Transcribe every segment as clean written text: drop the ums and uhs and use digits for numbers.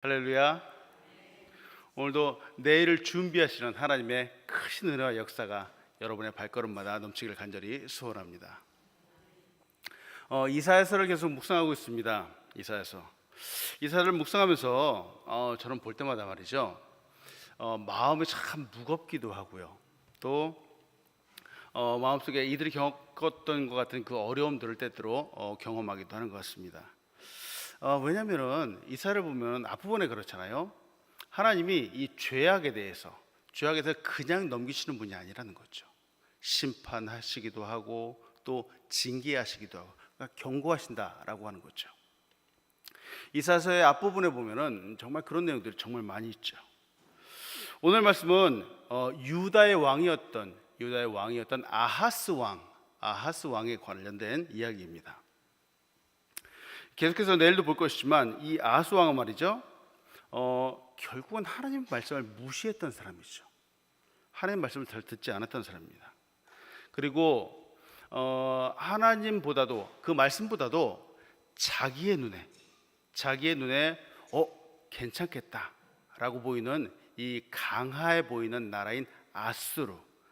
할렐루야. 오늘도 내일을 준비하시는 하나님의 크신 은혜와 역사가 여러분의 발걸음마다 넘치기를 간절히 소원합니다. 이사야서를 계속 묵상하고 있습니다. 이사야를 묵상하면서 저는 볼 때마다 말이죠, 마음이 참 무겁기도 하고요, 또 마음속에 이들이 겪었던 것 같은 그 어려움들을 때때로 경험하기도 하는 것 같습니다. 왜냐하면 이사야를 보면 앞부분에 그렇잖아요. 하나님이 이 죄악에 대해서 그냥 넘기시는 분이 아니라는 거죠. 심판하시기도 하고 또 징계하시기도 하고, 그러니까 경고하신다라고 하는 거죠. 이사야서의 앞부분에 보면은 정말 그런 내용들이 정말 많이 있죠. 오늘 말씀은 유다의 왕이었던 아하스 왕에 관련된 이야기입니다. 계속해서 내일도 볼 것이지만 이 아하스 왕은 말이죠, 결국은 하나님 말씀을 무시했던 사람이죠. 하나님 말씀을 잘 듣지 않았던 사람입니다. 그리고 하나님보다도, 그 말씀보다도 자기의 눈에 괜찮겠다라고 보이는 이 강하해 보이는 나라인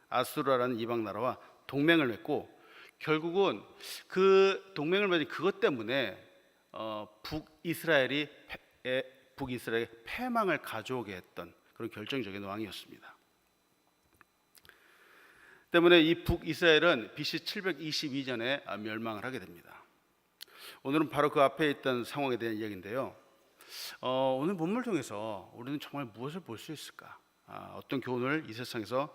아수르라는 이방 나라와 동맹을 맺고, 결국은 그 동맹을 맺은 그것 때문에 북이스라엘의 패망을 가져오게 했던 그런 결정적인 왕이었습니다. 때문에 이 북이스라엘은 BC 722년에 멸망을 하게 됩니다. 오늘은 바로 그 앞에 있던 상황에 대한 이야기인데요. 오늘 본문을 통해서 우리는 정말 무엇을 볼 수 있을까? 어떤 교훈을 이 세상에서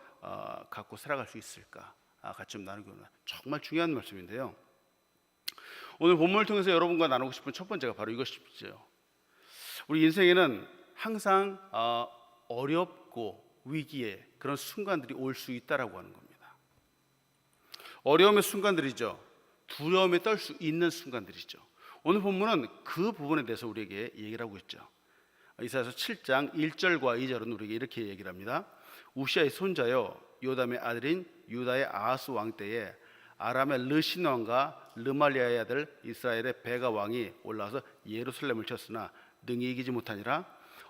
갖고 살아갈 수 있을까? 같이 좀 나누기는 정말 중요한 말씀인데요. 오늘 본문을 통해서 여러분과 나누고 싶은 첫 번째가 바로 이것이죠. 우리 인생에는 항상 어렵고 위기의 그런 순간들이 올 수 있다라고 하는 겁니다. 어려움의 순간들이죠. 두려움에 떨 수 있는 순간들이죠. 오늘 본문은 그 부분에 대해서 우리에게 얘기를 하고 있죠. 이사야서 7장 1절과 2절은 우리에게 이렇게 얘기를 합니다. 우시아의 손자여 요담의 아들인 유다의 아하스 왕 때에 아람의 르신 왕과 르말리아의 아들 이스라엘의 베가 왕이 올라와서 예루살렘을 쳤으나 능히 이기지 못하니라.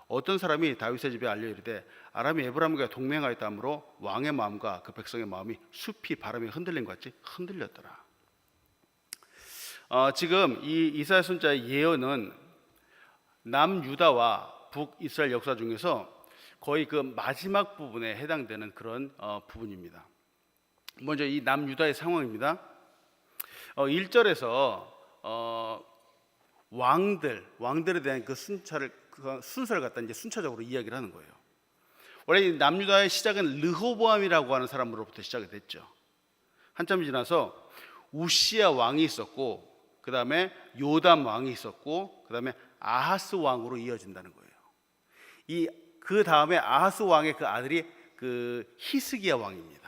어떤 사람이 다윗의 집에 알려 이르되 아람이 에브라임과 동맹하였다 하므로 왕의 마음과 그 백성의 마음이 숲이 바람에 흔들린 것 같이 흔들렸더라. 지금 이 이사야 손자의 예언은 남유다와 북이스라엘 역사 중에서 거의 그 마지막 부분에 해당되는 그런 부분입니다. 먼저 이 남유다의 상황입니다. 1절에서 왕들에 대한 그 순서를 갖다 이제 순차적으로 이야기를 하는 거예요. 원래 이 남유다의 시작은 르호보암이라고 하는 사람으로부터 시작이 됐죠. 한참 지나서 우시아 왕이 있었고, 그 다음에 요담 왕이 있었고, 그 다음에 아하스 왕으로 이어진다는 거예요. 그 다음에 아하스 왕의 그 아들이 그 히스기야 왕입니다.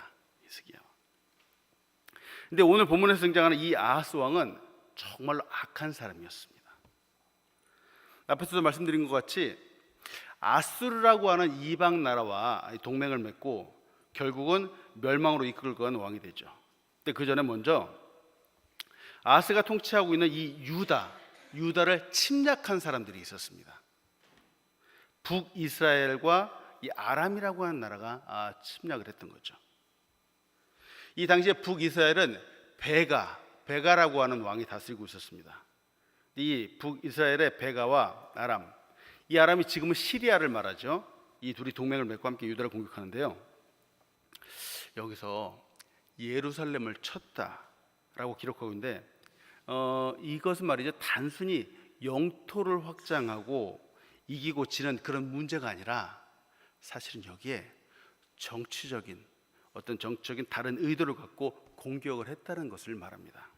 근데 오늘 본문에서 등장하는 이 아하스 왕은 정말로 악한 사람이었습니다. 앞에서도 말씀드린 것 같이 아수르라고 하는 이방 나라와 동맹을 맺고 결국은 멸망으로 이끌고 간 왕이 되죠. 근데 그 전에 먼저 아하스가 통치하고 있는 이 유다를 침략한 사람들이 있었습니다. 북이스라엘과 이 아람이라고 하는 나라가 침략을 했던 거죠. 이 당시에 북이스라엘은 베가라고 하는 왕이 다스리고 있었습니다. 이 북이스라엘의 베가와 이 아람이 지금은 시리아를 말하죠. 이 둘이 동맹을 맺고 함께 유다를 공격하는데요. 여기서 예루살렘을 쳤다라고 기록하고 있는데, 이것은 말이죠, 단순히 영토를 확장하고 이기고 지는 그런 문제가 아니라 사실은 여기에 정치적인 다른 의도를 갖고 공격을 했다는 것을 말합니다.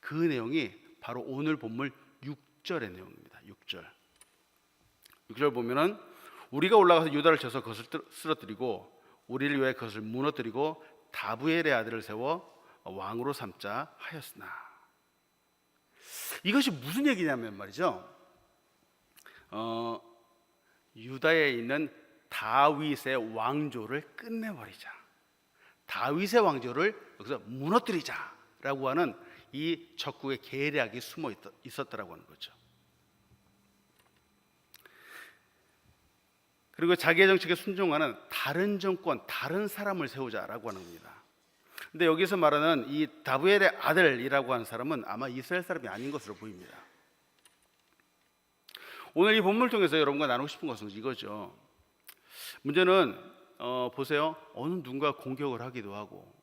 그 내용이 바로 오늘 본문 6절의 내용입니다. 6절 보면은 우리가 올라가서 유다를 쳐서 그것을 쓰러뜨리고 우리를 위해 그것을 무너뜨리고 다부엘의 아들을 세워 왕으로 삼자 하였으나. 이것이 무슨 얘기냐면 말이죠, 유다에 있는 다윗의 왕조를 끝내버리자, 다윗의 왕조를 여기서 무너뜨리자라고 하는 이 적국의 계략이 숨어 있었다라고 하는 거죠. 그리고 자기의 정책에 순종하는 다른 정권, 다른 사람을 세우자라고 하는 겁니다. 근데 여기서 말하는 이 다브엘의 아들이라고 하는 사람은 아마 이스라엘 사람이 아닌 것으로 보입니다. 오늘 이 본문을 통해서 여러분과 나누고 싶은 것은 이거죠. 문제는 보세요. 어느 누군가 공격을 하기도 하고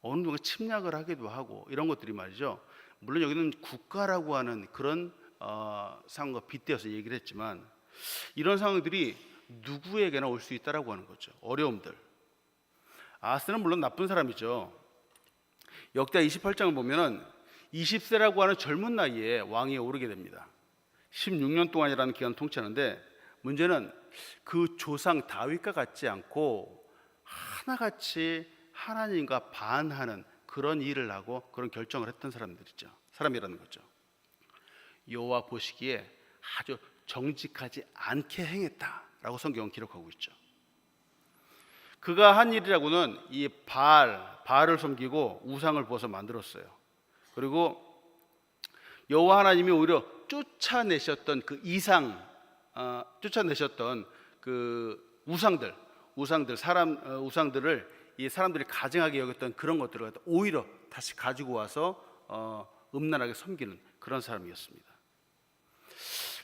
어느 누군가 침략을 하기도 하고 이런 것들이 말이죠. 물론 여기는 국가라고 하는 그런 상황과 빗대어서 얘기를 했지만 이런 상황들이 누구에게나 올 수 있다라고 하는 거죠. 어려움들. 아하스는 물론 나쁜 사람이죠. 역대 28장을 보면은 20세라고 하는 젊은 나이에 왕위에 오르게 됩니다. 16년 동안이라는 기간을 통치하는데 문제는 그 조상 다윗과 같지 않고 하나같이 하나님과 반하는 그런 일을 하고 그런 결정을 했던 사람이라는 거죠. 여호와 보시기에 아주 정직하지 않게 행했다라고 성경은 기록하고 있죠. 그가 한 일이라고는 이 바알을 섬기고 우상을 부어서 만들었어요. 그리고 여호와 하나님이 오히려 쫓아내셨던 그 쫓아내셨던 그 우상들을 이 사람들이 가증하게 여겼던 그런 것들을 오히려 다시 가지고 와서 음란하게 섬기는 그런 사람이었습니다.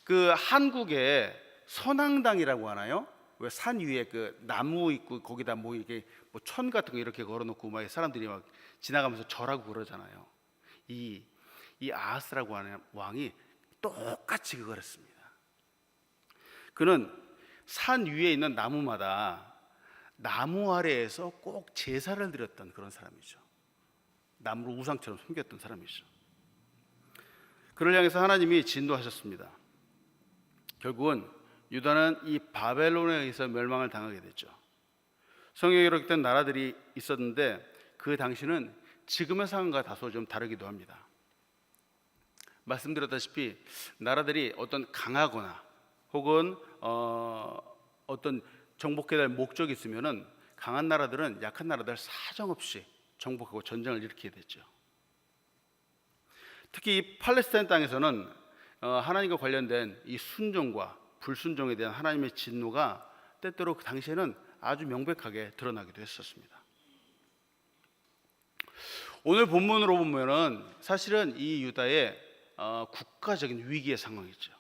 그 한국에 선앙당이라고 하나요? 왜 산 위에 그 나무 있고 거기다 뭐 이게 뭐 천 같은 거 이렇게 걸어놓고 막 사람들이 막 지나가면서 절하고 그러잖아요. 이 아하스라고 하는 왕이 똑같이 그걸 했습니다. 그는 산 위에 있는 나무마다 나무 아래에서 꼭 제사를 드렸던 그런 사람이죠. 나무를 우상처럼 섬겼던 사람이죠. 그를 향해서 하나님이 진노하셨습니다. 결국은 유다는 이 바벨론에 의해서 멸망을 당하게 됐죠. 성경에 기록된 나라들이 있었는데 그 당시는 지금의 상황과 다소 좀 다르기도 합니다. 말씀드렸다시피 나라들이 어떤 강하거나 혹은 어떤 정복해야 될 목적이 있으면은 강한 나라들은 약한 나라들 사정없이 정복하고 전쟁을 일으키게 됐죠. 특히 이 팔레스타인 땅에서는 하나님과 관련된 이 순종과 불순종에 대한 하나님의 진노가 때때로 그 당시에는 아주 명백하게 드러나기도 했었습니다. 오늘 본문으로 보면은 사실은 이 유다의 국가적인 위기의 상황이죠.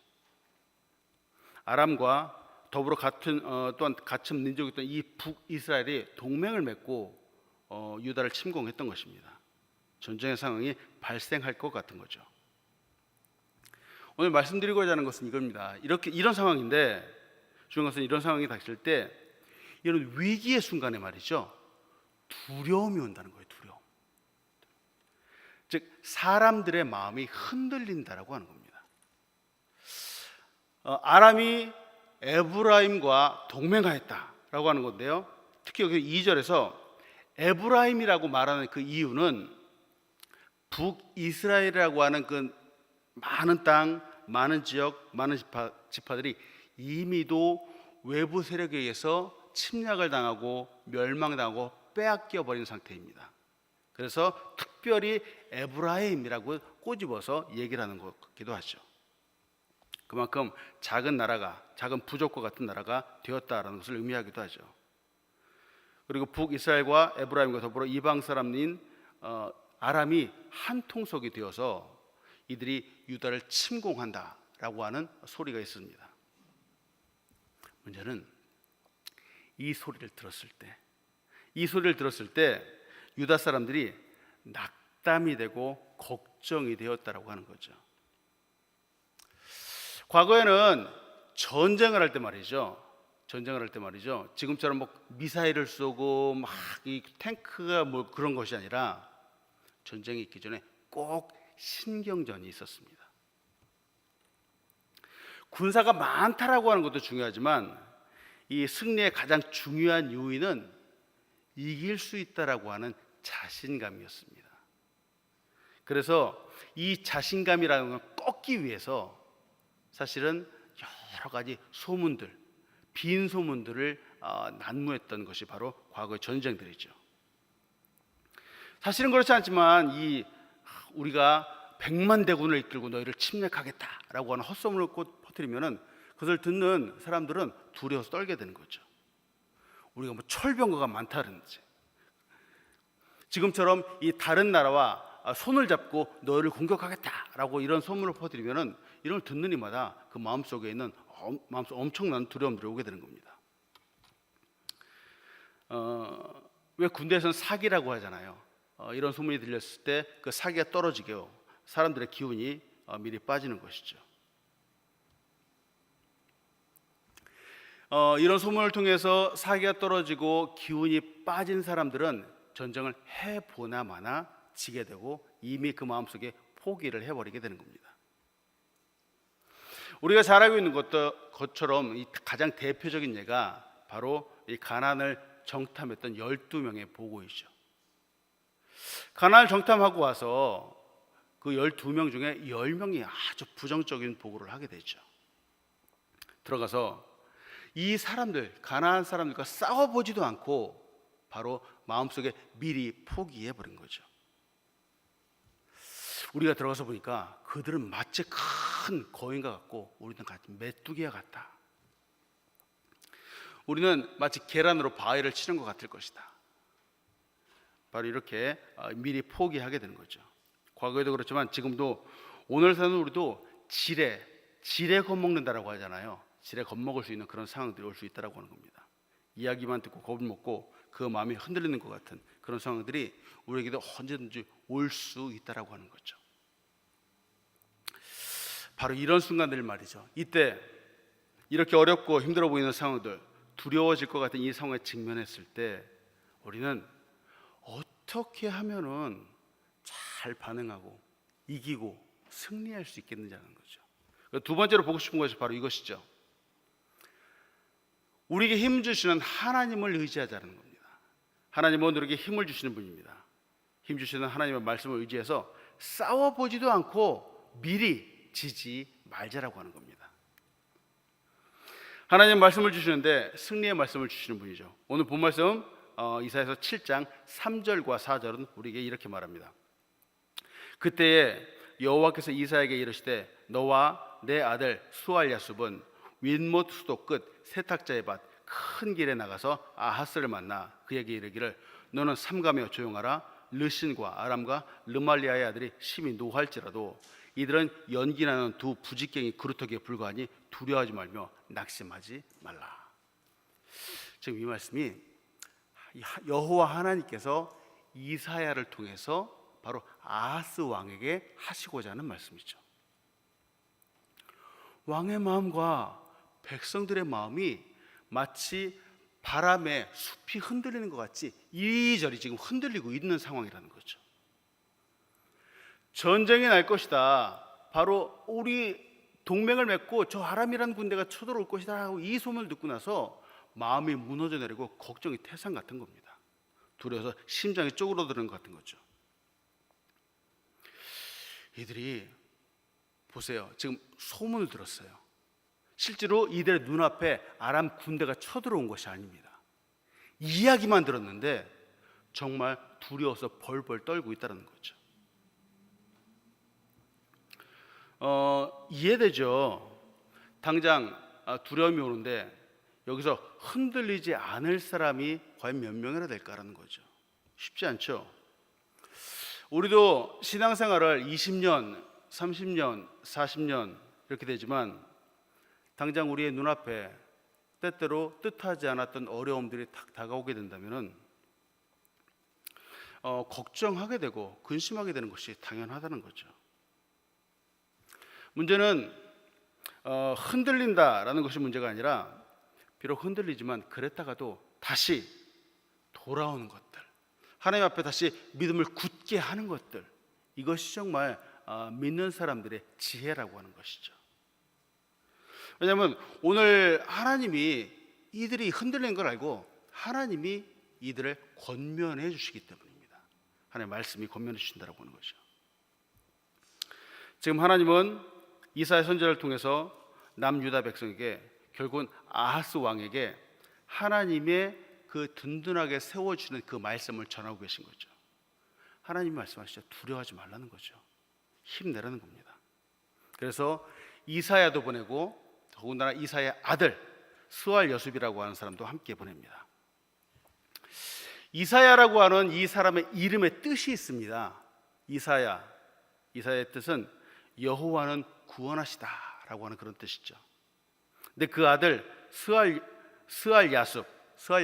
아람과 더불어 또한 같은 민족이었던 이 북이스라엘이 동맹을 맺고 유다를 침공했던 것입니다. 전쟁의 상황이 발생할 것 같은 거죠. 오늘 말씀드리고자 하는 것은 이겁니다. 이런 상황인데 중요한 것은 이런 상황이 닥칠 때 이런 위기의 순간에 말이죠. 두려움이 온다는 거예요. 두려움. 즉 사람들의 마음이 흔들린다라고 하는 겁니다. 아람이 에브라임과 동맹하였다라고 하는 건데요. 특히 여기 2절에서 에브라임이라고 말하는 그 이유는 북이스라엘이라고 하는 그 많은 땅, 많은 지역, 많은 지파들이 이미도 외부 세력에 의해서 침략을 당하고 멸망당하고 빼앗겨 버린 상태입니다. 그래서 특별히 에브라임이라고 꼬집어서 얘기를 하는 것 같기도 하죠. 그만큼 작은 부족과 같은 나라가 되었다라는 것을 의미하기도 하죠. 그리고 북이스라엘과 에브라임과 더불어 이방 사람인 아람이 한 통속이 되어서 이들이 유다를 침공한다라고 하는 소리가 있습니다. 문제는 이 소리를 들었을 때 유다 사람들이 낙담이 되고 걱정이 되었다라고 하는 거죠. 과거에는 전쟁을 할 때 말이죠. 지금처럼 뭐 미사일을 쏘고 막 이 탱크가 뭐 그런 것이 아니라 전쟁이 있기 전에 꼭 신경전이 있었습니다. 군사가 많다라고 하는 것도 중요하지만 이 승리의 가장 중요한 요인은 이길 수 있다라고 하는 자신감이었습니다. 그래서 이 자신감이라는 걸 꺾기 위해서 사실은 여러 가지 소문들, 빈 소문들을 난무했던 것이 바로 과거의 전쟁들이죠. 사실은 그렇지 않지만 우리가 100만 대군을 이끌고 너희를 침략하겠다라고 하는 헛소문을 퍼뜨리면은 그것은 그것을 듣는 사람들은 두려워서 떨게 되는 거죠. 우리가 뭐 철병거가 많다든지, 지금처럼 이 다른 나라와 손을 잡고 너희를 공격하겠다라고 이런 소문을 퍼뜨리면은 이런 걸 듣는 이마다 그 마음속에 있는 마음속 엄청난 두려움들이 오게 되는 겁니다. 왜 군대에서는 사기라고 하잖아요. 이런 소문이 들렸을 때 그 사기가 떨어지게 사람들의 기운이 미리 빠지는 것이죠. 이런 소문을 통해서 사기가 떨어지고 기운이 빠진 사람들은 전쟁을 해보나 마나 지게 되고 이미 그 마음속에 포기를 해버리게 되는 겁니다. 우리가 잘 알고 있는 것처럼 이 가장 대표적인 예가 바로 이 가나안을 정탐했던 12명의 보고이죠. 가나안을 정탐하고 와서 그 12명 중에 10명이 아주 부정적인 보고를 하게 되죠. 들어가서 이 사람들, 가나안 사람들과 싸워보지도 않고 바로 마음속에 미리 포기해버린 거죠. 우리가 들어가서 보니까 그들은 마치 큰 거인과 같고 우리는 같이 메뚜기와 같다. 우리는 마치 계란으로 바위를 치는 것 같을 것이다. 바로 이렇게 미리 포기하게 되는 거죠. 과거에도 그렇지만 지금도 오늘 사는 우리도 지레 겁먹는다라고 하잖아요. 지레 겁먹을 수 있는 그런 상황들이 올 수 있다라고 하는 겁니다. 이야기만 듣고 겁을 먹고 그 마음이 흔들리는 것 같은 그런 상황들이 우리에게도 언제든지 올 수 있다라고 하는 거죠. 바로 이런 순간들 말이죠. 이때 이렇게 어렵고 힘들어 보이는 상황들, 두려워질 것 같은 이 상황에 직면했을 때 우리는 어떻게 하면은 잘 반응하고 이기고 승리할 수 있겠느냐는 거죠. 두 번째로 보고 싶은 것이 바로 이것이죠. 우리에게 힘 주시는 하나님을 의지하자는 겁니다. 하나님은 우리에게 힘을 주시는 분입니다. 힘 주시는 하나님의 말씀을 의지해서 싸워보지도 않고 미리 지지 말자라고 하는 겁니다. 하나님 말씀을 주시는데 승리의 말씀을 주시는 분이죠. 오늘 본 말씀 이사야서 7장 3절과 4절은 우리에게 이렇게 말합니다. 그때에 여호와께서 이사야에게 이르시되 너와 내 아들 수알야숲은 윗못 수도 끝 세탁자의 밭 큰 길에 나가서 아하스를 만나 그에게 이르기를 너는 삼가며 조용하라. 르신과 아람과 르말리아의 아들이 심히 노할지라도 이들은 연기나는 두 부직갱이 그루터기에 불과하니 두려워하지 말며 낙심하지 말라. 지금 이 말씀이 여호와 하나님께서 이사야를 통해서 바로 아하스 왕에게 하시고자 하는 말씀이죠. 왕의 마음과 백성들의 마음이 마치 바람에 숲이 흔들리는 것 같이 이리저리 지금 흔들리고 있는 상황이라는 거죠. 전쟁이 날 것이다. 바로 우리 동맹을 맺고 저 아람이라는 군대가 쳐들어올 것이다 하고 이 소문을 듣고 나서 마음이 무너져 내리고 걱정이 태산 같은 겁니다. 두려워서 심장이 쪼그러드는 것 같은 거죠. 이들이 보세요. 지금 소문을 들었어요. 실제로 이들의 눈앞에 아람 군대가 쳐들어온 것이 아닙니다. 이야기만 들었는데 정말 두려워서 벌벌 떨고 있다는 거죠. 이해되죠? 당장 두려움이 오는데 여기서 흔들리지 않을 사람이 과연 몇 명이나 될까라는 거죠. 쉽지 않죠? 우리도 신앙생활을 20년, 30년, 40년 이렇게 되지만 당장 우리의 눈앞에 때때로 뜻하지 않았던 어려움들이 탁 다가오게 된다면 걱정하게 되고 근심하게 되는 것이 당연하다는 거죠. 문제는 흔들린다라는 것이 문제가 아니라 비록 흔들리지만 그랬다가도 다시 돌아오는 것들, 하나님 앞에 다시 믿음을 굳게 하는 것들, 이것이 정말 믿는 사람들의 지혜라고 하는 것이죠. 왜냐하면 오늘 하나님이 이들이 흔들리는 걸 알고 하나님이 이들을 권면해 주시기 때문입니다. 하나님의 말씀이 권면해 주신다고 하는 거죠. 지금 하나님은 이사야 선지자를 통해서 남유다 백성에게 결국은 아하스 왕에게 하나님의 그 든든하게 세워주는 그 말씀을 전하고 계신 거죠. 하나님이 말씀하시죠. 두려워하지 말라는 거죠. 힘내라는 겁니다. 그래서 이사야도 보내고 더군다나 이사야의 아들 스왈 여숲이라고 하는 사람도 함께 보냅니다. 이사야라고 하는 이 사람의 이름의 뜻이 있습니다. 이사야의 뜻은 여호와는 구원하시다라고 하는 그런 뜻이죠. 근데 그 아들 스알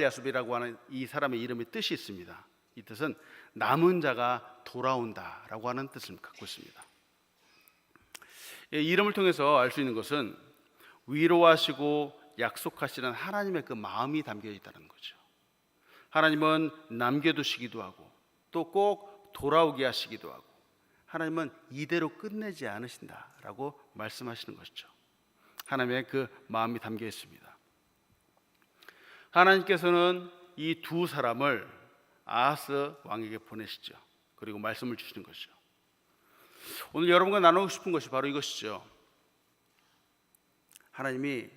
야숲이라고 하는 이 사람의 이름의 뜻이 있습니다. 이 뜻은 남은 자가 돌아온다라고 하는 뜻을 갖고 있습니다. 이 이름을 통해서 알 수 있는 것은 위로하시고 약속하시는 하나님의 그 마음이 담겨 있다는 거죠. 하나님은 남겨두시기도 하고 또 꼭 돌아오게 하시기도 하고 하나님은 이대로 끝내지 않으신다라고 말씀하시는 것이죠. 하나님의 그 마음이 담겨 있습니다. 하나님께서는 이 두 사람을 아하스 왕에게 보내시죠. 그리고 말씀을 주시는 것이죠. 오늘 여러분과 나누고 싶은 것이 바로 이것이죠. 하나님이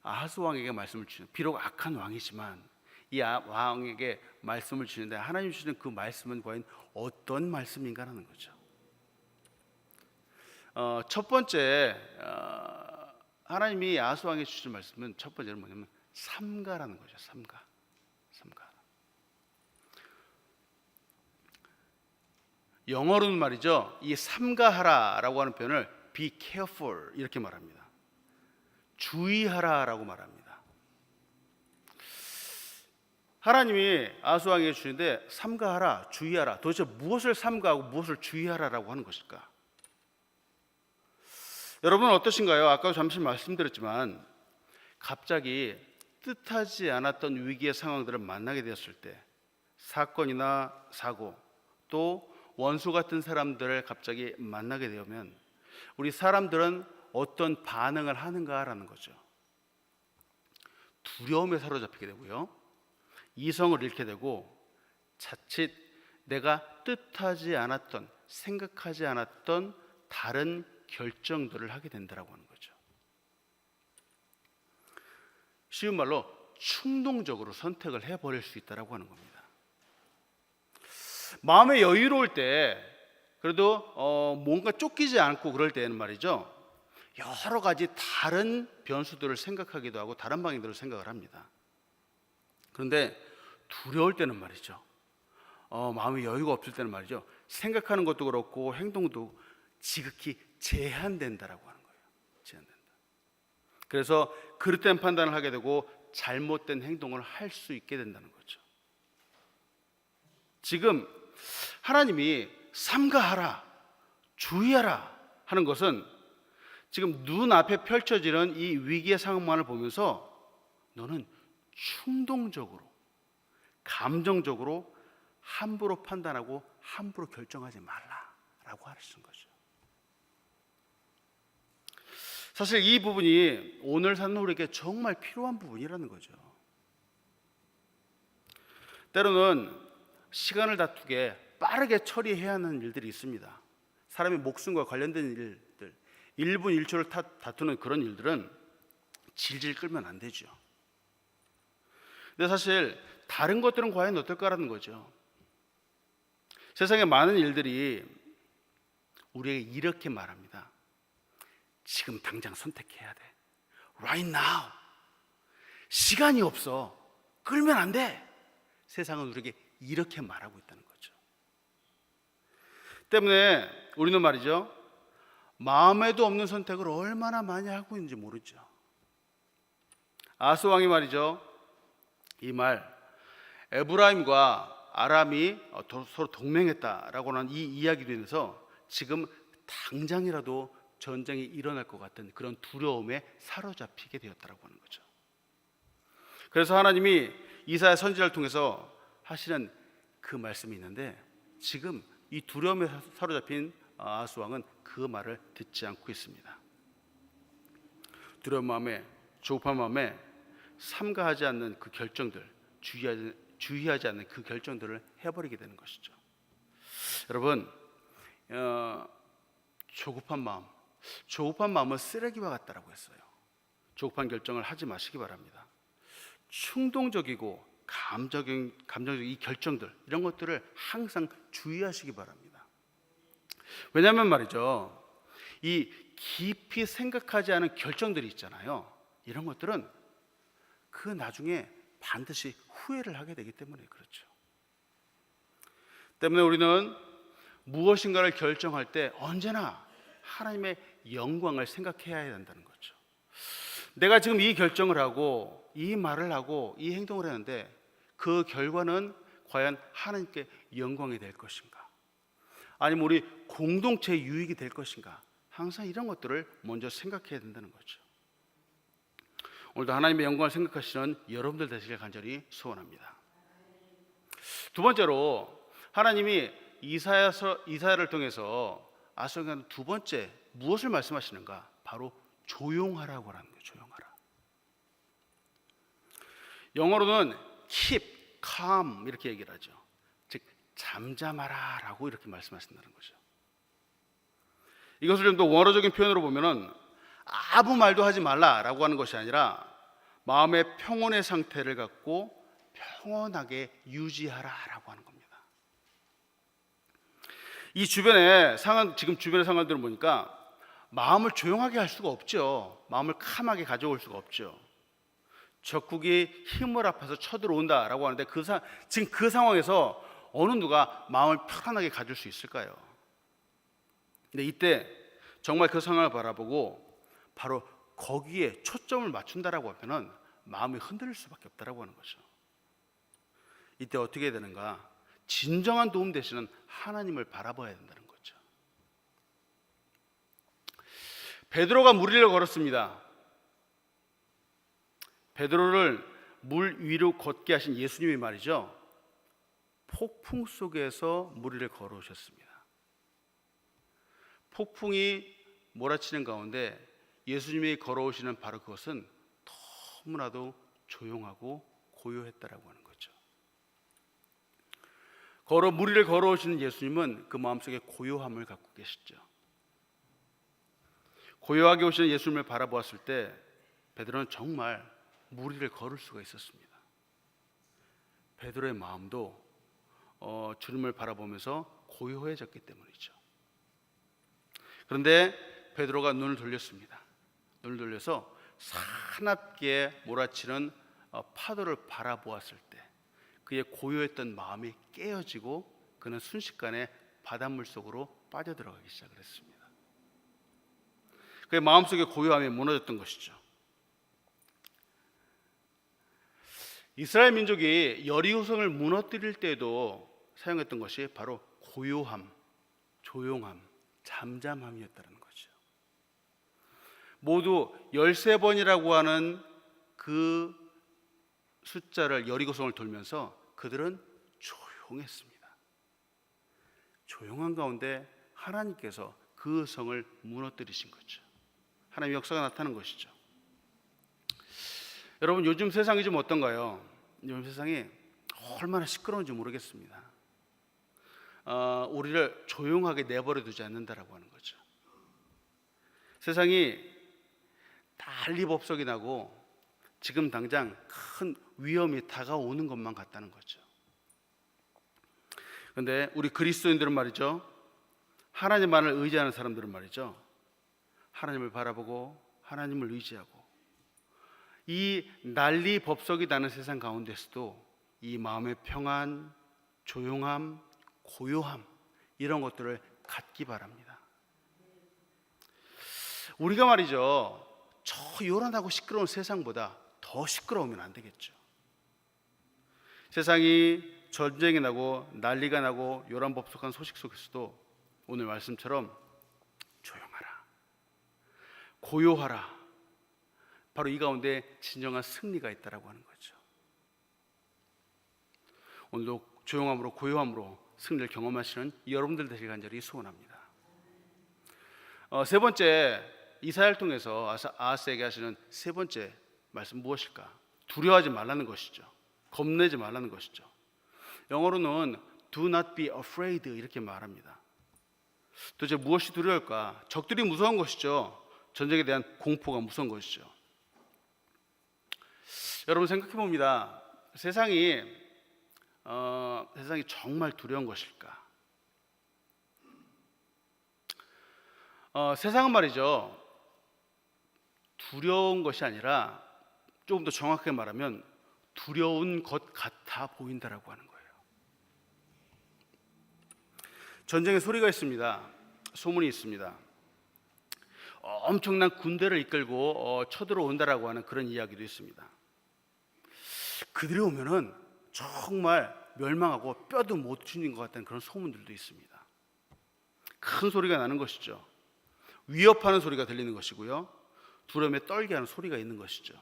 아하스 왕에게 말씀을 주시는, 비록 악한 왕이지만 이 왕에게 말씀을 주시는데 하나님이 주시는 그 말씀은 과연 어떤 말씀인가 하는 거죠. 첫 번째 하나님이 아하스 왕에게 주신 말씀은 첫 번째는 뭐냐면 삼가라는 거죠. 삼가. 영어로는 말이죠. 이 삼가하라라고 하는 표현을 be careful 이렇게 말합니다. 주의하라라고 말합니다. 하나님이 아하스 왕에게 주시는데 삼가하라, 주의하라. 도대체 무엇을 삼가하고 무엇을 주의하라라고 하는 것일까? 여러분은 어떠신가요? 아까도 잠시 말씀드렸지만 갑자기 뜻하지 않았던 위기의 상황들을 만나게 되었을 때, 사건이나 사고, 또 원수 같은 사람들을 갑자기 만나게 되면 우리 사람들은 어떤 반응을 하는가라는 거죠. 두려움에 사로잡히게 되고요, 이성을 잃게 되고 자칫 내가 뜻하지 않았던, 생각하지 않았던 다른 결정들을 하게 된다라고 하는 거죠. 쉬운 말로 충동적으로 선택을 해버릴 수 있다라고 하는 겁니다. 마음에 여유로울 때, 그래도 뭔가 쫓기지 않고 그럴 때는 말이죠, 여러 가지 다른 변수들을 생각하기도 하고 다른 방향들을 생각을 합니다. 그런데 두려울 때는 말이죠, 마음에 여유가 없을 때는 말이죠, 생각하는 것도 그렇고 행동도 지극히 제한된다라고 하는 거예요. 제한된다. 그래서 그릇된 판단을 하게 되고 잘못된 행동을 할 수 있게 된다는 거죠. 지금 하나님이 삼가하라, 주의하라 하는 것은 지금 눈앞에 펼쳐지는 이 위기의 상황만을 보면서 너는 충동적으로, 감정적으로 함부로 판단하고 함부로 결정하지 말라라고 하시는 거죠. 사실 이 부분이 오늘 사는 우리에게 정말 필요한 부분이라는 거죠. 때로는 시간을 다투게 빠르게 처리해야 하는 일들이 있습니다. 사람의 목숨과 관련된 일들, 1분 1초를 다투는 그런 일들은 질질 끌면 안 되죠. 근데 사실 다른 것들은 과연 어떨까라는 거죠. 세상에 많은 일들이 우리에게 이렇게 말합니다. 지금 당장 선택해야 돼. Right now. 시간이 없어. 끌면 안 돼. 세상은 우리에게 이렇게 말하고 있다는 거죠. 때문에 우리는 말이죠, 마음에도 없는 선택을 얼마나 많이 하고 있는지 모르죠. 아하스 왕이 말이죠, 이 말, 에브라임과 아람이 서로 동맹했다라고 하는 이 이야기로 인해서 지금 당장이라도 전쟁이 일어날 것 같은 그런 두려움에 사로잡히게 되었다라고 하는 거죠. 그래서 하나님이 이사야 선지자를 통해서 하시는 그 말씀이 있는데, 지금 이 두려움에 사로잡힌 아하스 왕은 그 말을 듣지 않고 있습니다. 두려운 마음에, 조급한 마음에 삼가하지 않는 그 결정들, 주의하지 않는 그 결정들을 해버리게 되는 것이죠. 여러분, 조급한 마음은 쓰레기와 같다라고 했어요. 조급한 결정을 하지 마시기 바랍니다. 충동적이고 감정적인 이 결정들, 이런 것들을 항상 주의하시기 바랍니다. 왜냐하면 말이죠, 이 깊이 생각하지 않은 결정들이 있잖아요. 이런 것들은 그 나중에 반드시 후회를 하게 되기 때문에 그렇죠. 때문에 우리는 무엇인가를 결정할 때 언제나 하나님의 영광을 생각해야 된다는 거죠. 내가 지금 이 결정을 하고 이 말을 하고 이 행동을 했는데 그 결과는 과연 하나님께 영광이 될 것인가? 아니면 우리 공동체 유익이 될 것인가? 항상 이런 것들을 먼저 생각해야 된다는 거죠. 오늘도 하나님의 영광을 생각하시는 여러분들 되시길 간절히 소원합니다. 두 번째로 하나님이 이사야를 통해서 아수르에게 두 번째 무엇을 말씀하시는가? 바로 조용하라고 하는 거예요. 조용하라. 영어로는 keep calm 이렇게 얘기를 하죠. 즉 잠잠하라 라고 이렇게 말씀하신다는 거죠. 이것을 좀 더 원어적인 표현으로 보면은 아무 말도 하지 말라라고 하는 것이 아니라 마음의 평온의 상태를 갖고 평온하게 유지하라라고 하는 겁니다. 이 주변의 상황, 지금 주변의 상황들을 보니까 마음을 조용하게 할 수가 없죠. 마음을 캄하게 가져올 수가 없죠. 적국이 힘을 합해서 쳐들어온다라고 하는데 지금 그 상황에서 어느 누가 마음을 편안하게 가질 수 있을까요? 근데 이때 정말 그 상황을 바라보고 바로 거기에 초점을 맞춘다라고 하면은 마음이 흔들릴 수밖에 없다라고 하는 거죠. 이때 어떻게 해야 되는가? 진정한 도움 되시는 하나님을 바라봐야 된다는 거죠. 베드로가 물 위를 걸었습니다. 베드로를 물 위로 걷게 하신 예수님이 말이죠, 폭풍 속에서 물 위를 걸어오셨습니다. 폭풍이 몰아치는 가운데 예수님이 걸어오시는 바로 그것은 너무나도 조용하고 고요했다라고 하는 거죠. 물 위를 걸어오시는 예수님은 그 마음속에 고요함을 갖고 계시죠. 고요하게 오시는 예수님을 바라보았을 때 베드로는 정말 물 위를 걸을 수가 있었습니다. 베드로의 마음도 주님을 바라보면서 고요해졌기 때문이죠. 그런데 베드로가 눈을 돌렸습니다. 눈을 돌려서 사납게 몰아치는 파도를 바라보았을 때 그의 고요했던 마음이 깨어지고 그는 순식간에 바닷물 속으로 빠져들어가기 시작을 했습니다. 그의 마음속의 고요함이 무너졌던 것이죠. 이스라엘 민족이 여리고성을 무너뜨릴 때에도 사용했던 것이 바로 고요함, 조용함, 잠잠함이었다는 거죠. 모두 13번이라고 하는 그 숫자를 여리고성을 돌면서 그들은 조용했습니다. 조용한 가운데 하나님께서 그 성을 무너뜨리신 거죠. 하나님의 역사가 나타나는 것이죠. 여러분, 요즘 세상이 좀 어떤가요? 요즘 세상이 얼마나 시끄러운지 모르겠습니다. 우리를 조용하게 내버려 두지 않는다라고 하는 거죠. 세상이 난리법석이 나고 지금 당장 큰 위험이 다가오는 것만 같다는 거죠. 그런데 우리 그리스도인들은 말이죠, 하나님만을 의지하는 사람들은 말이죠, 하나님을 바라보고 하나님을 의지하고 이 난리법석이 나는 세상 가운데서도 이 마음의 평안, 조용함, 고요함, 이런 것들을 갖기 바랍니다. 우리가 말이죠, 저 요란하고 시끄러운 세상보다 더 시끄러우면 안 되겠죠. 세상이 전쟁이 나고 난리가 나고 요란법석한 소식 속에서도 오늘 말씀처럼 조용하라, 고요하라, 바로 이 가운데 진정한 승리가 있다라고 하는 거죠. 오늘도 조용함으로 고요함으로 승리를 경험하시는 여러분들 되시길 간절히 소원합니다. 세 번째, 이사야를 통해서 아하스에게 하시는 세 번째 말씀 무엇일까? 두려워하지 말라는 것이죠. 겁내지 말라는 것이죠. 영어로는 do not be afraid 이렇게 말합니다. 도대체 무엇이 두려울까? 적들이 무서운 것이죠. 전쟁에 대한 공포가 무서운 것이죠. 여러분 생각해 봅니다. 세상이 정말 두려운 것일까? 세상은 말이죠, 두려운 것이 아니라 조금 더 정확하게 말하면 두려운 것 같아 보인다라고 하는 거예요. 전쟁의 소리가 있습니다. 소문이 있습니다. 엄청난 군대를 이끌고 쳐들어온다라고 하는 그런 이야기도 있습니다. 그들이 오면은 정말 멸망하고 뼈도 못 추는 것 같다는 그런 소문들도 있습니다. 큰 소리가 나는 것이죠. 위협하는 소리가 들리는 것이고요. 두려움에 떨게 하는 소리가 있는 것이죠.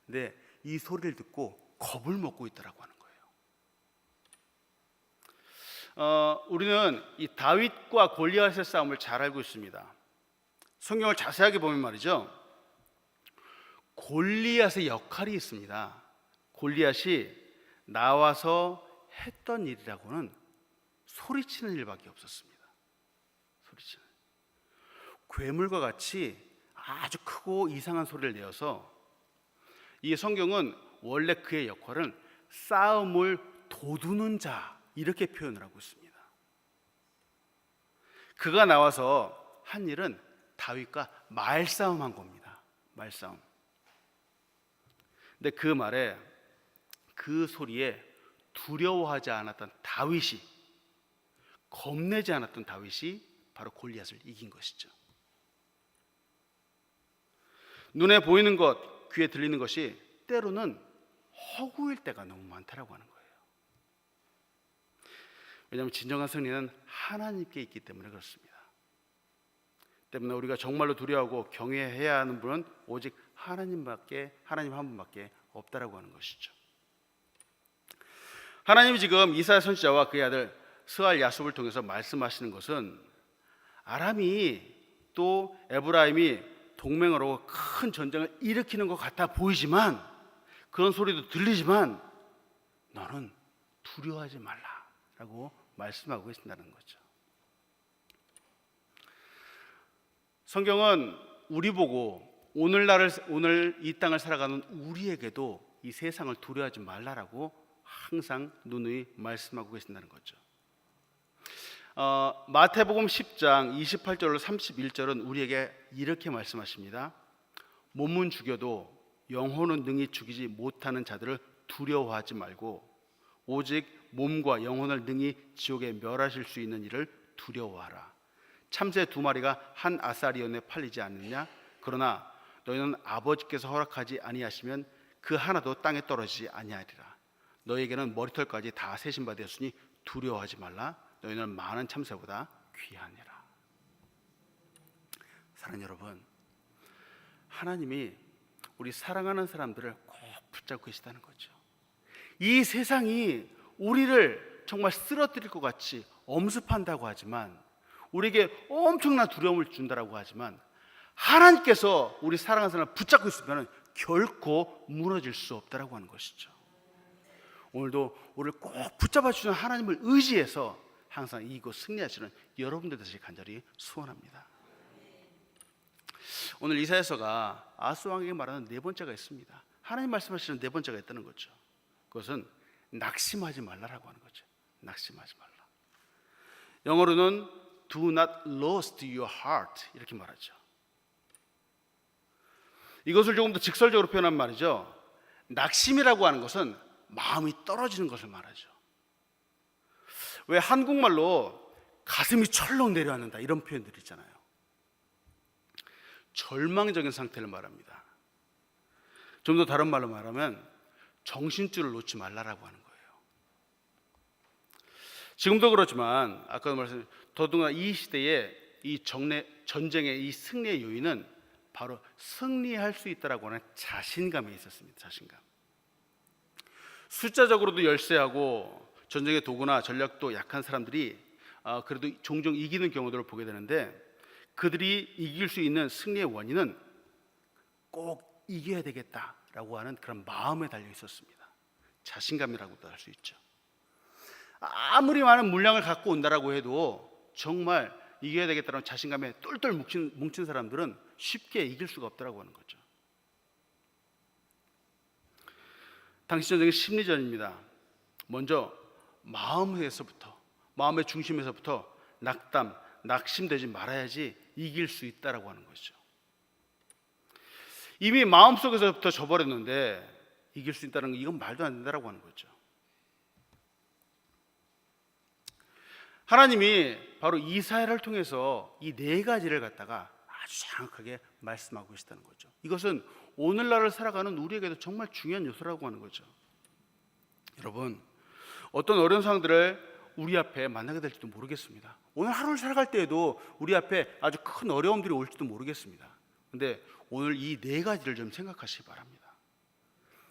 근데 이 소리를 듣고 겁을 먹고 있다라고 하는 거예요. 우리는 이 다윗과 골리앗의 싸움을 잘 알고 있습니다. 성경을 자세하게 보면 말이죠, 골리앗의 역할이 있습니다. 골리앗이 나와서 했던 일이라고는 소리치는 일밖에 없었습니다. 소리치는, 괴물과 같이 아주 크고 이상한 소리를 내어서, 이 성경은 원래 그의 역할은 싸움을 도두는 자 이렇게 표현을 하고 있습니다. 그가 나와서 한 일은 다윗과 말싸움한 겁니다. 말싸움. 근데 그 말에, 그 소리에 두려워하지 않았던 다윗이, 겁내지 않았던 다윗이 바로 골리앗을 이긴 것이죠. 눈에 보이는 것, 귀에 들리는 것이 때로는 허구일 때가 너무 많다라고 하는 거예요. 왜냐하면 진정한 승리는 하나님께 있기 때문에 그렇습니다. 때문에 우리가 정말로 두려워하고 경외해야 하는 분은 오직 하나님 한 분밖에 없다라고 하는 것이죠. 하나님이 지금 이사야 선지자와 그의 아들 스알 야숲을 통해서 말씀하시는 것은, 아람이 또 에브라임이 동맹을 하고 큰 전쟁을 일으키는 것 같아 보이지만, 그런 소리도 들리지만 너는 두려워하지 말라라고 말씀하고 계신다는 거죠. 성경은 우리 보고 오늘 이 땅을 살아가는 우리에게도 이 세상을 두려워하지 말라라고 항상 누누이 말씀하고 계신다는 거죠. 마태복음 10장 28절로 31절은 우리에게 이렇게 말씀하십니다. 몸은 죽여도 영혼은 능히 죽이지 못하는 자들을 두려워하지 말고 오직 몸과 영혼을 능히 지옥에 멸하실 수 있는 이를 두려워하라. 참새 2마리가 한 아사리온에 팔리지 않느냐? 그러나 너희는 아버지께서 허락하지 아니하시면 그 하나도 땅에 떨어지지 아니하리라. 너희에게는 머리털까지 다 세신 바 되었으니 두려워하지 말라. 너희는 많은 참새보다 귀하니라. 사랑하는 여러분, 하나님이 우리 사랑하는 사람들을 꼭 붙잡고 계시다는 거죠. 이 세상이 우리를 정말 쓰러뜨릴 것 같이 엄습한다고 하지만, 우리에게 엄청난 두려움을 준다라고 하지만, 하나님께서 우리 사랑하는 사람을 붙잡고 있으면 결코 무너질 수 없다라고 하는 것이죠. 오늘도 우리를 꼭 붙잡아 주시는 하나님을 의지해서 항상 이기고 승리하시는 여러분들 되시길 간절히 소원합니다. 오늘 이사야서가 아하스 왕에게 말하는 네 번째가 있습니다. 하나님 말씀하시는 네 번째가 있다는 거죠. 그것은 낙심하지 말라라고 하는 거죠. 낙심하지 말라. 영어로는 do not lose your heart 이렇게 말하죠. 이것을 조금 더 직설적으로 표현한 말이죠. 낙심이라고 하는 것은 마음이 떨어지는 것을 말하죠. 왜 한국말로 가슴이 철렁 내려앉는다 이런 표현들이 있잖아요. 절망적인 상태를 말합니다. 좀 더 다른 말로 말하면 정신줄을 놓지 말라라고 하는 거예요. 지금도 그렇지만 아까도 말씀드린 더더구나 이 시대에 이 전쟁의 이 승리의 요인은 바로 승리할 수 있다라고 하는 자신감에 있었습니다. 자신감. 숫자적으로도 열세하고 전쟁의 도구나 전략도 약한 사람들이 그래도 종종 이기는 경우들을 보게 되는데, 그들이 이길 수 있는 승리의 원인은 꼭 이겨야 되겠다라고 하는 그런 마음에 달려 있었습니다. 자신감이라고도 할 수 있죠. 아무리 많은 물량을 갖고 온다라고 해도 정말 이겨야 되겠다는 자신감에 똘똘 뭉친 사람들은 쉽게 이길 수가 없다라고 하는 거죠. 당시 전쟁의 심리전입니다. 먼저 마음의 중심에서부터 낙심되지 말아야지 이길 수 있다라고 하는 것이죠. 이미 마음속에서부터 져버렸는데 이길 수 있다는 건 이건 말도 안 된다라고 하는 거죠. 하나님이 바로 이사야를 통해서 이 네 가지를 갖다가 아주 정확하게 말씀하고 계시다는 거죠. 이것은 오늘날을 살아가는 우리에게도 정말 중요한 요소라고 하는 거죠. 여러분, 어떤 어려운 상황들을 우리 앞에 만나게 될지도 모르겠습니다. 오늘 하루를 살아갈 때에도 우리 앞에 아주 큰 어려움들이 올지도 모르겠습니다. 근데 오늘 이 네 가지를 좀 생각하시기 바랍니다.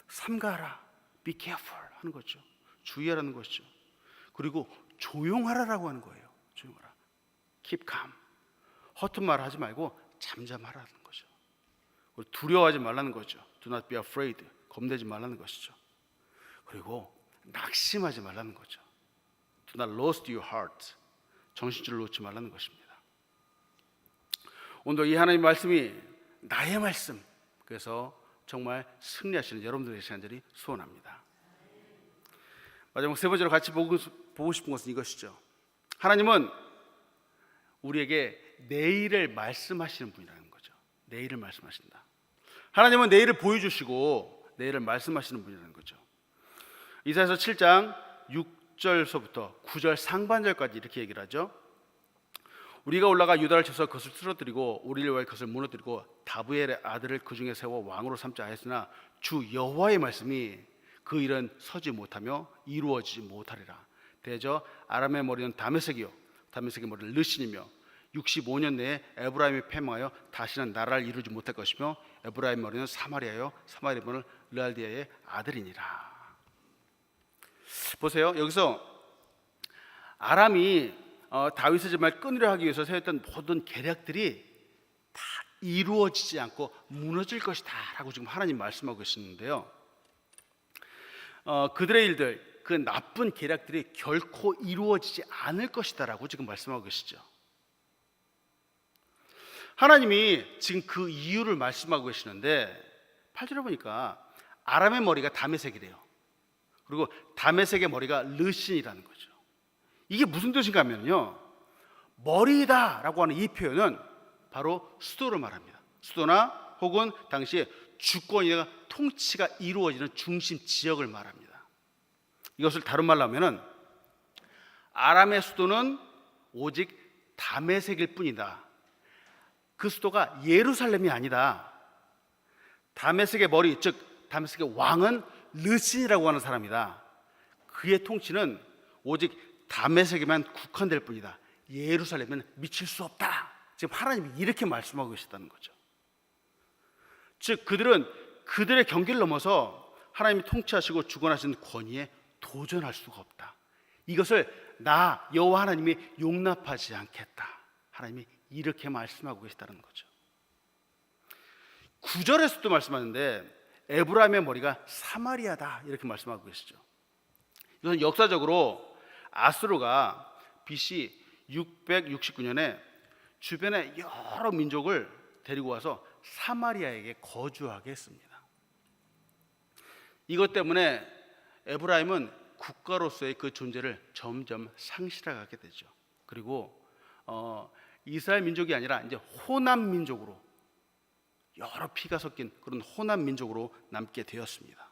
삼가하라, be careful 하는 거죠. 주의하라는 것이죠. 그리고 조용하라라고 하는 거예요. 조용하라, keep calm. 허튼 말 하지 말고 잠잠하라는 거죠. 그리고 두려워하지 말라는 거죠. Do not be afraid. 겁내지 말라는 것이죠. 그리고 낙심하지 말라는 거죠. Do not lose your heart. 정신줄을 놓지 말라는 것입니다. 오늘 이 하나님의 말씀이 나의 말씀, 그래서 정말 승리하시는 여러분들의 시간들이 소원합니다. 마지막 세 번째로 같이 보고 싶은 것은 이것이죠. 하나님은 우리에게 내일을 말씀하시는 분이라는 거죠. 내일을 말씀하신다. 하나님은 내일을 보여주시고 내일을 말씀하시는 분이라는 거죠. 이사야서 7장 6절서부터 9절 상반절까지 이렇게 얘기를 하죠. 우리가 올라가 유다를 쳐서 그것을 쓰러뜨리고 우리를 위하여 그것을 무너뜨리고 다브엘의 아들을 그 중에 세워 왕으로 삼자 하였으나 주 여호와의 말씀이 그 일은 서지 못하며 이루어지지 못하리라. 대저 아람의 머리는 다메섹이요 다메섹의 머리는 르신이며 65년 내에 에브라임이 패망하여 다시는 나라를 이루지 못할 것이며 에브라임 머리는 사마리아요 사마리아 머리는 르알디아의 아들이니라. 보세요. 여기서 아람이 다윗의 정말 끊으려 하기 위해서 세웠던 모든 계략들이 다 이루어지지 않고 무너질 것이다 라고 지금 하나님 말씀하고 계시는데요. 그들의 일들, 그 나쁜 계략들이 결코 이루어지지 않을 것이다 라고 지금 말씀하고 계시죠. 하나님이 지금 그 이유를 말씀하고 계시는데 8절에 보니까 아람의 머리가 다메섹이래요. 그리고 다메섹의 머리가 르신이라는 거죠. 이게 무슨 뜻인가 하면요, 머리다 라고 하는 이 표현은 바로 수도를 말합니다. 수도나 혹은 당시에 주권이나 통치가 이루어지는 중심 지역을 말합니다. 이것을 다른 말로 하면은 아람의 수도는 오직 다메섹일 뿐이다. 그 수도가 예루살렘이 아니다. 다메섹의 머리, 즉 다메섹의 왕은 르신이라고 하는 사람이다. 그의 통치는 오직 다메섹에만 국한될 뿐이다. 예루살렘은 미칠 수 없다. 지금 하나님이 이렇게 말씀하고 계시다는 거죠. 즉 그들은 그들의 경계를 넘어서 하나님이 통치하시고 주권하시는 권위에 도전할 수가 없다. 이것을 나 여호와 하나님이 용납하지 않겠다. 하나님이 이렇게 말씀하고 계시다는 거죠. 9절에서도 말씀하는데 에브라임의 머리가 사마리아다 이렇게 말씀하고 계시죠. 이건 역사적으로 아수르가 BC 669년에 주변의 여러 민족을 데리고 와서 사마리아에게 거주하게 했습니다. 이것 때문에 에브라임은 국가로서의 그 존재를 점점 상실해가게 되죠. 그리고 이스라엘 민족이 아니라 이제 호남 민족으로, 여러 피가 섞인 그런 호남 민족으로 남게 되었습니다.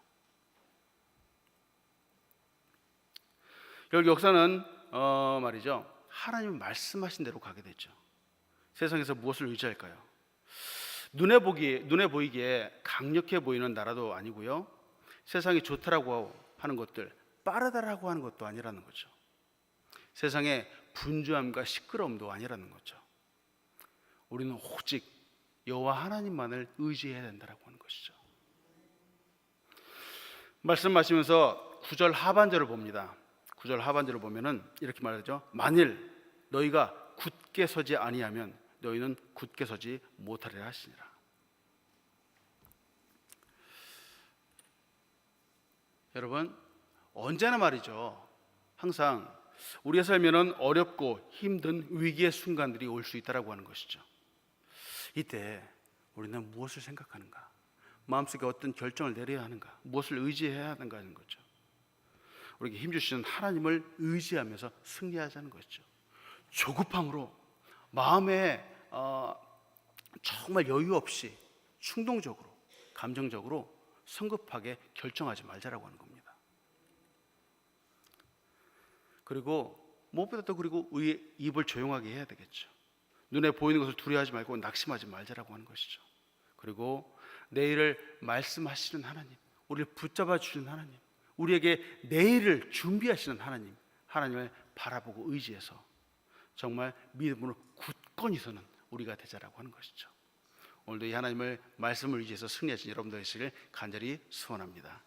결국 역사는 말이죠, 하나님이 말씀하신 대로 가게 됐죠. 세상에서 무엇을 의지할까요? 눈에 보이기에 강력해 보이는 나라도 아니고요, 세상이 좋다라고 하는 것들, 빠르다라고 하는 것도 아니라는 거죠. 세상의 분주함과 시끄러움도 아니라는 거죠. 우리는 오직 여호와 하나님만을 의지해야 된다라고 하는 것이죠. 말씀하시면서 9절 하반절을 봅니다. 9절 하반절을 보면은 이렇게 말하죠. 만일 너희가 굳게 서지 아니하면 너희는 굳게 서지 못하리라 하시니라. 여러분, 언제나 말이죠, 항상 우리의 삶에는 어렵고 힘든 위기의 순간들이 올 수 있다라고 하는 것이죠. 이때 우리는 무엇을 생각하는가, 마음속에 어떤 결정을 내려야 하는가, 무엇을 의지해야 하는가 하는 거죠. 우리에게 힘주시는 하나님을 의지하면서 승리하자는 것이죠. 조급함으로 마음에 정말 여유 없이 충동적으로 감정적으로 성급하게 결정하지 말자라고 하는 겁니다. 그리고 무엇보다도 그리고 우리의 입을 조용하게 해야 되겠죠. 눈에 보이는 것을 두려워하지 말고 낙심하지 말자라고 하는 것이죠. 그리고 내일을 말씀하시는 하나님, 우리를 붙잡아 주시는 하나님, 우리에게 내일을 준비하시는 하나님, 하나님을 바라보고 의지해서 정말 믿음으로 굳건히 서는 우리가 되자라고 하는 것이죠. 오늘도 이 하나님을 말씀을 의지해서 승리하신 여러분들 되시길 간절히 소원합니다.